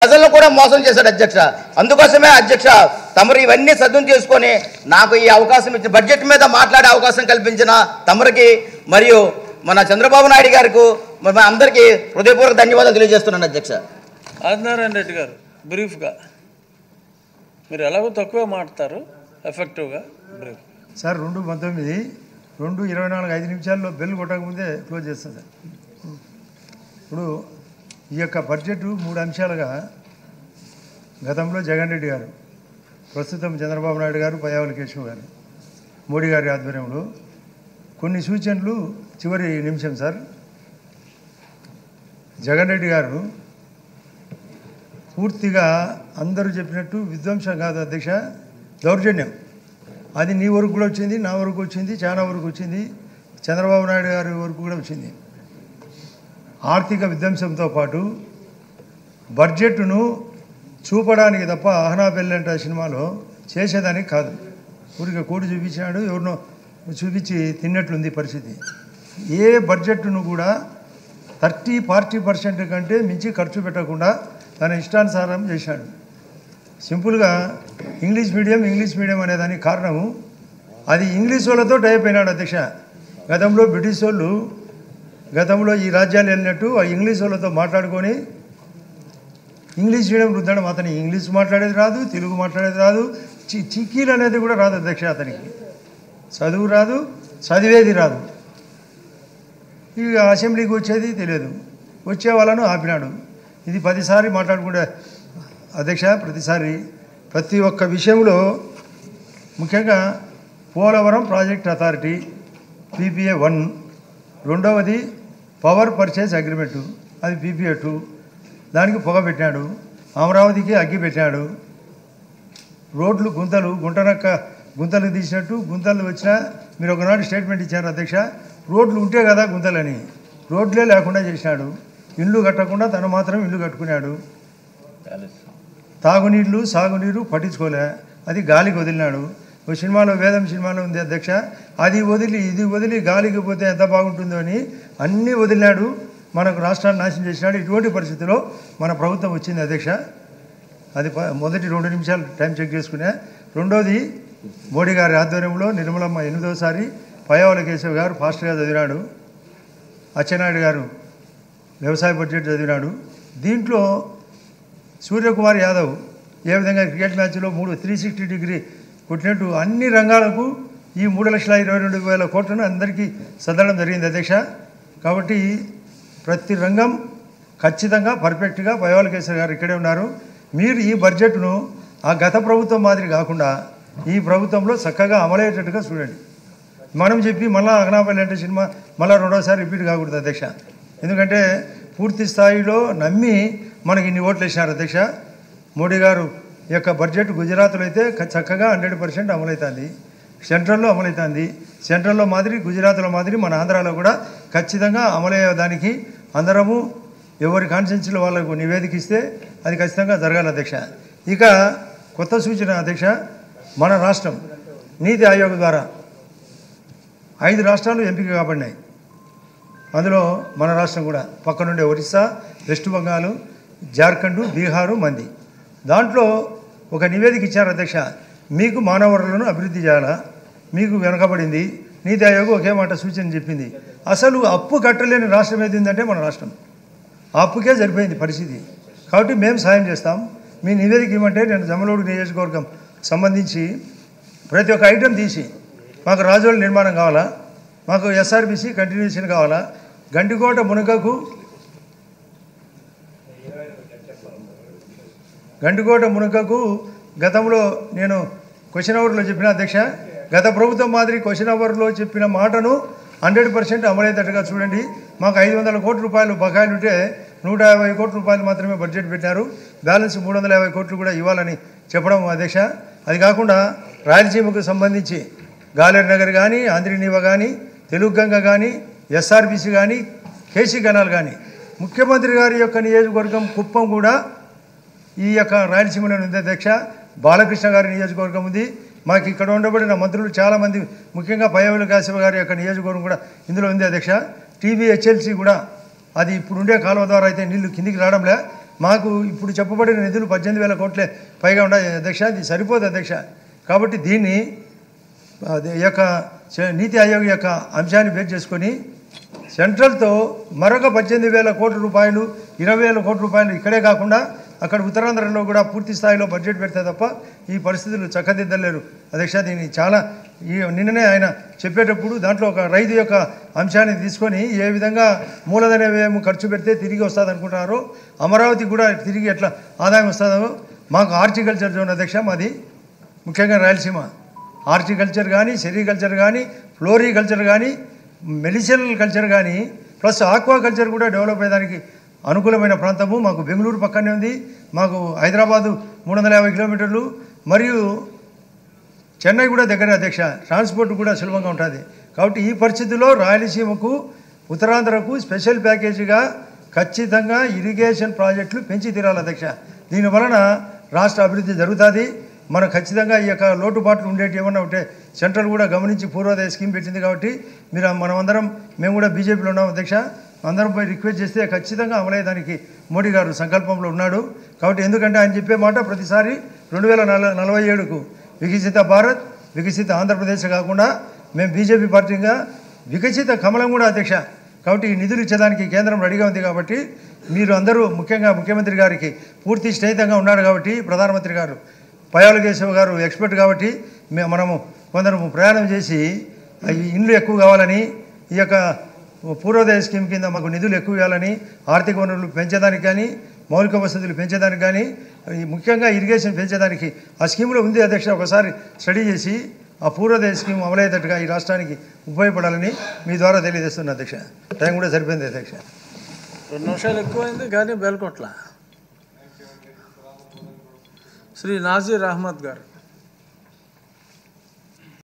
ప్రజలను కూడా మోసం చేశాడు అధ్యక్ష. అందుకోసమే అధ్యక్ష తమరు ఇవన్నీ సద్దును చేసుకొని నాకు ఈ అవకాశం ఇచ్చిన బడ్జెట్ మీద మాట్లాడే అవకాశం కల్పించిన తమరికి మరియు మన చంద్రబాబు నాయుడు గారికి అందరికీ హృదయపూర్వక ధన్యవాదాలు తెలియజేస్తున్నాను అధ్యక్ష. ఆదినారాయణ రెడ్డి గారు బ్రీఫ్గా మీరు ఎలాగో తక్కువ మాట్లాడతారు, ఎఫెక్టివ్గా బ్రీఫ్. సార్ 2:19 2:24 5 నిమిషాల్లో బెల్ కొట్టకముందే క్లోజ్ చేస్తాను సార్. ఇప్పుడు ఈ యొక్క బడ్జెట్ 3 అంశాలుగా గతంలో జగన్ రెడ్డి గారు, ప్రస్తుతం చంద్రబాబు నాయుడు గారు, పయ్యావుల కేశవ్ గారు, మోడీ గారి ఆధ్వర్యంలో కొన్ని సూచనలు చివరి నిమిషం సార్. జగన్ రెడ్డి గారు పూర్తిగా అందరూ చెప్పినట్టు విధ్వంసం కాదు అధ్యక్ష, దౌర్జన్యం. అది నీ వరకు కూడా వచ్చింది, నా వరకు వచ్చింది, చాలా వరకు వచ్చింది, చంద్రబాబు నాయుడు గారి వరకు కూడా వచ్చింది. ఆర్థిక విధ్వంసంతో పాటు బడ్జెట్ను చూపడానికి తప్ప అహనా పెళ్ళంట సినిమాలో చేసేదానికి కాదు. ఊరికే కోడి చూపించాడు, ఎవరినో చూపించి తిన్నట్లుంది పరిస్థితి. ఏ బడ్జెట్ను కూడా 30-40% కంటే మించి ఖర్చు పెట్టకుండా తన ఇష్టానుసారం చేశాడు. సింపుల్గా ఇంగ్లీష్ మీడియం అనేదానికి కారణము అది ఇంగ్లీష్ వాళ్ళతో టైప్ అయినాడు అధ్యక్ష. గతంలో బ్రిటిష్ వాళ్ళు గతంలో ఈ రాజ్యాలు వెళ్ళినట్టు ఆ ఇంగ్లీష్ వాళ్ళతో మాట్లాడుకొని ఇంగ్లీష్ మీడియం రుద్దడం. అతని ఇంగ్లీష్ మాట్లాడేది రాదు, తెలుగు మాట్లాడేది రాదు, చిక్కీలు అనేది కూడా రాదు అధ్యక్ష. అతనికి చదువు రాదు, చదివేది రాదు. ఇక అసెంబ్లీకి వచ్చేది తెలియదు, వచ్చే వాళ్ళను ఆపినాడు. ఇది 10 సార్లు మాట్లాడుకుంటే అధ్యక్ష, ప్రతి ఒక్క విషయంలో ముఖ్యంగా పోలవరం ప్రాజెక్ట్ అథారిటీ PPA 1, రెండవది పవర్ పర్చేజ్ అగ్రిమెంటు అది PPA 2, దానికి పొగ పెట్టాడు. అమరావతికి అగ్గి పెట్టాడు. రోడ్లు గుంతలు తీసినట్టు గుంతలు వచ్చినా మీరు ఒకనాడు స్టేట్మెంట్ ఇచ్చారు అధ్యక్ష, రోడ్లు ఉంటే కదా గుంతలని, రోడ్లే లేకుండా చేసినాడు. ఇల్లు కట్టకుండా తను మాత్రం ఇల్లు కట్టుకున్నాడు. తాగునీళ్ళు సాగునీరు పట్టించుకోలే, అది గాలికి వదిలినాడు. ఒక సినిమాలో వేదం సినిమాలో ఉంది అధ్యక్ష, అది వదిలి ఇది వదిలి గాలికి పోతే ఎంత బాగుంటుందో అని అన్నీ వదిలినాడు. మనకు రాష్ట్రాన్ని నాశనం చేసినాడు. ఇటువంటి పరిస్థితిలో మన ప్రభుత్వం వచ్చింది అధ్యక్ష. అది మొదటి 2 నిమిషాలు టైం చెక్ చేసుకునే. రెండోది మోడీ గారి ఆధ్వర్యంలో నిర్మలమ్మ 8వ సారి, పయ్యావుల కేశవ్ గారు ఫాస్ట్గా చదివినాడు, అచ్చెన్నాయుడు గారు వ్యవసాయ బడ్జెట్ చదివినాడు. దీంట్లో సూర్యకుమార్ యాదవ్ ఏ విధంగా క్రికెట్ మ్యాచ్లో 360 డిగ్రీ కొట్టినట్టు అన్ని రంగాలకు ఈ 3,22,000 కోట్లను అందరికీ సదడం జరిగింది అధ్యక్ష. కాబట్టి ప్రతి రంగం ఖచ్చితంగా పర్ఫెక్ట్గా పయ్యావుల కేశవ్ గారు ఇక్కడే ఉన్నారు. మీరు ఈ బడ్జెట్ను ఆ గత ప్రభుత్వం మాదిరి కాకుండా ఈ ప్రభుత్వంలో చక్కగా అమలయ్యేటట్టుగా చూడండి. మనం చెప్పి మళ్ళీ అగనాపల్లి అంటే సినిమా మళ్ళీ 2వ సారి రిపీట్ కాకూడదు అధ్యక్ష. ఎందుకంటే పూర్తి స్థాయిలో నమ్మి మనకి ఇన్ని ఓట్లు వేసినారు అధ్యక్ష. మోడీ గారు యొక్క బడ్జెట్ గుజరాత్లో అయితే చక్కగా 100% అమలవుతుంది, సెంట్రల్లో అమలవుతుంది. సెంట్రల్లో మాదిరి గుజరాత్లో మాదిరి మన ఆంధ్రాలో కూడా ఖచ్చితంగా అమలయ్యేదానికి అందరము ఎవరి కాన్స్టిట్యూన్సీలో వాళ్ళకు నివేదిక ఇస్తే అది ఖచ్చితంగా జరగాలి అధ్యక్ష. ఇక కొత్త సూచన అధ్యక్ష, మన రాష్ట్రం నీతి ఆయోగ్ ద్వారా 5 రాష్ట్రాలు ఎంపిక కాబడినాయి. అందులో మన రాష్ట్రం కూడా పక్కనుండే ఒరిస్సా, వెస్ట్ బెంగాల్, జార్ఖండ్, బీహారు మంది. దాంట్లో ఒక నివేదిక ఇచ్చారు అధ్యక్ష, మీకు మానవ వనరులను అభివృద్ధి చేయాలా, మీకు వెనకబడింది. నీతి ఆయోగ్ ఒకే మాట సూచన చెప్పింది, అసలు అప్పు కట్టలేని రాష్ట్రం ఏదిందంటే మన రాష్ట్రం. ఆ అప్పుకే సరిపోయింది పరిస్థితి. కాబట్టి మేము సాయం చేస్తాం, మీ నివేదిక ఇవ్వమంటే నేను జమ్మలమడుగు నియోజకవర్గం సంబంధించి ప్రతి ఒక్క ఐటెం తీసి, మాకు రాజోళ్ళ నిర్మాణం కావాలా, మాకు SRBC కంటిన్యూషన్ కావాలా, గండికోట మునకకు గతంలో నేను క్వశ్చన్ అవర్లో చెప్పిన అధ్యక్ష, గత ప్రభుత్వం మాదిరి క్వశ్చన్ అవర్లో చెప్పిన మాటను 100% అమలయ్యేటట్టుగా చూడండి. మాకు 500 కోట్ల రూపాయలు బకాయిలు ఉంటే 150 కోట్ల రూపాయలు మాత్రమే బడ్జెట్ పెట్టారు, బ్యాలెన్స్ 350 కోట్లు కూడా ఇవ్వాలని చెప్పడం అధ్యక్ష. అది కాకుండా రాయలసీమకు సంబంధించి గాలేరు నగర్ కానీ, ఆంధ్రీనీవ కానీ, తెలుగు గంగ కానీ, SRBC కానీ, కేసీ కెనాల్ కానీ, ముఖ్యమంత్రి గారి యొక్క నియోజకవర్గం కుప్పం కూడా ఈ యొక్క రాయలసీమలోనే ఉంది అధ్యక్ష. బాలకృష్ణ గారి నియోజకవర్గం ఉంది. మాకు ఇక్కడ ఉండబడిన మంత్రులు చాలామంది, ముఖ్యంగా పయ్యావుల కేశవ్ గారి యొక్క నియోజకవర్గం కూడా ఇందులో ఉంది అధ్యక్ష. TBHLC కూడా అది ఇప్పుడుండే కాలువ ద్వారా అయితే నీళ్లు కిందికి రావడంలే, మాకు ఇప్పుడు చెప్పబడిన నిధులు 18,000 కోట్లే పైగా ఉన్నాయి అధ్యక్ష. ఇది సరిపోదు అధ్యక్ష. కాబట్టి దీన్ని ఈ యొక్క నీతి ఆయోగ్ యొక్క అంశాన్ని బేస్ చేసుకొని సెంట్రల్తో మరొక 18,000 కోట్ల రూపాయలు 20,000 కోట్ల రూపాయలు ఇక్కడే కాకుండా అక్కడ ఉత్తరాంధ్రలో కూడా పూర్తి స్థాయిలో బడ్జెట్ పెడితే తప్ప ఈ పరిస్థితులు చక్కదిద్దలేరు అధ్యక్ష. దీన్ని చాలా నిన్ననే ఆయన చెప్పేటప్పుడు దాంట్లో ఒక రైతు యొక్క అంశాన్ని తీసుకొని ఏ విధంగా మూలధన వ్యయం ఖర్చు పెడితే తిరిగి వస్తుంది అనుకుంటున్నారో అమరావతి కూడా తిరిగి ఎట్లా ఆదాయం వస్తుందో మాకు హార్టికల్చర్ జోన్ అధ్యక్ష. మాది ముఖ్యంగా రాయలసీమ హార్టికల్చర్ కానీ సెరికల్చర్ కానీ ఫ్లోరికల్చర్ కానీ మెడిసినల్ కల్చర్ కానీ ప్లస్ ఆక్వా కల్చర్ కూడా డెవలప్ అయ్యేదానికి అనుకూలమైన ప్రాంతము. మాకు బెంగళూరు పక్కనే ఉంది, మాకు హైదరాబాదు 350 కిలోమీటర్లు మరియు చెన్నై కూడా దగ్గర అధ్యక్ష. ట్రాన్స్పోర్ట్ కూడా సులభంగా ఉంటుంది. కాబట్టి ఈ పరిస్థితుల్లో రాయలసీమకు ఉత్తరాంధ్రకు స్పెషల్ ప్యాకేజీగా ఖచ్చితంగా ఇరిగేషన్ ప్రాజెక్టులు పెంచి తీరాలి అధ్యక్ష. దీనివలన రాష్ట్ర అభివృద్ధి జరుగుతుంది. మనం ఖచ్చితంగా ఈ యొక్క లోటుపాట్లు ఉండేటి ఏమన్నా ఉంటే సెంట్రల్ కూడా గమనించి పూర్వోదయ స్కీమ్ పెట్టింది. కాబట్టి మనమందరం మేము కూడా బీజేపీలో ఉన్నాం అధ్యక్ష. అందరం పోయి రిక్వెస్ట్ చేస్తే ఖచ్చితంగా అమలయ్యేదానికి మోడీ గారు సంకల్పంలో ఉన్నాడు. కాబట్టి ఎందుకంటే ఆయన చెప్పే మాట ప్రతిసారి 2047కు వికసిత భారత్ వికసిత ఆంధ్రప్రదేశ్ కాకుండా మేము బీజేపీ పార్టీగా వికసిత కమలం కూడా అధ్యక్ష. కాబట్టి ఈ నిధులు ఇచ్చేదానికి కేంద్రం రెడీగా ఉంది. కాబట్టి మీరు అందరూ ముఖ్యంగా ముఖ్యమంత్రి గారికి పూర్తి స్నేహితంగా ఉన్నాడు. కాబట్టి ప్రధానమంత్రి గారు పయాల కేశవ్ గారు ఎక్స్పర్ట్. కాబట్టి మనము కొందరు ప్రయాణం చేసి ఇండ్లు ఎక్కువ కావాలని ఈ యొక్క పూర్వోదయ స్కీమ్ కింద మాకు నిధులు ఎక్కువ ఇవ్వాలని ఆర్థిక వనరులు పెంచేదానికి కానీ మౌలిక వసతులు పెంచేదానికి కానీ ముఖ్యంగా ఇరిగేషన్ పెంచేదానికి ఆ స్కీమ్లో ఉంది అధ్యక్ష. ఒకసారి స్టడీ చేసి ఆ పూర్వోదయ స్కీమ్ అమలయ్యేటట్టుగా ఈ రాష్ట్రానికి ఉపయోగపడాలని మీ ద్వారా తెలియజేస్తున్నా అధ్యక్ష. టైం కూడా సరిపోయింది అధ్యక్ష. 2 నిమిషాలు ఎక్కువైంది కానీ బెల్కొట్ల శ్రీ నాజీర్ అహ్మద్ గారు.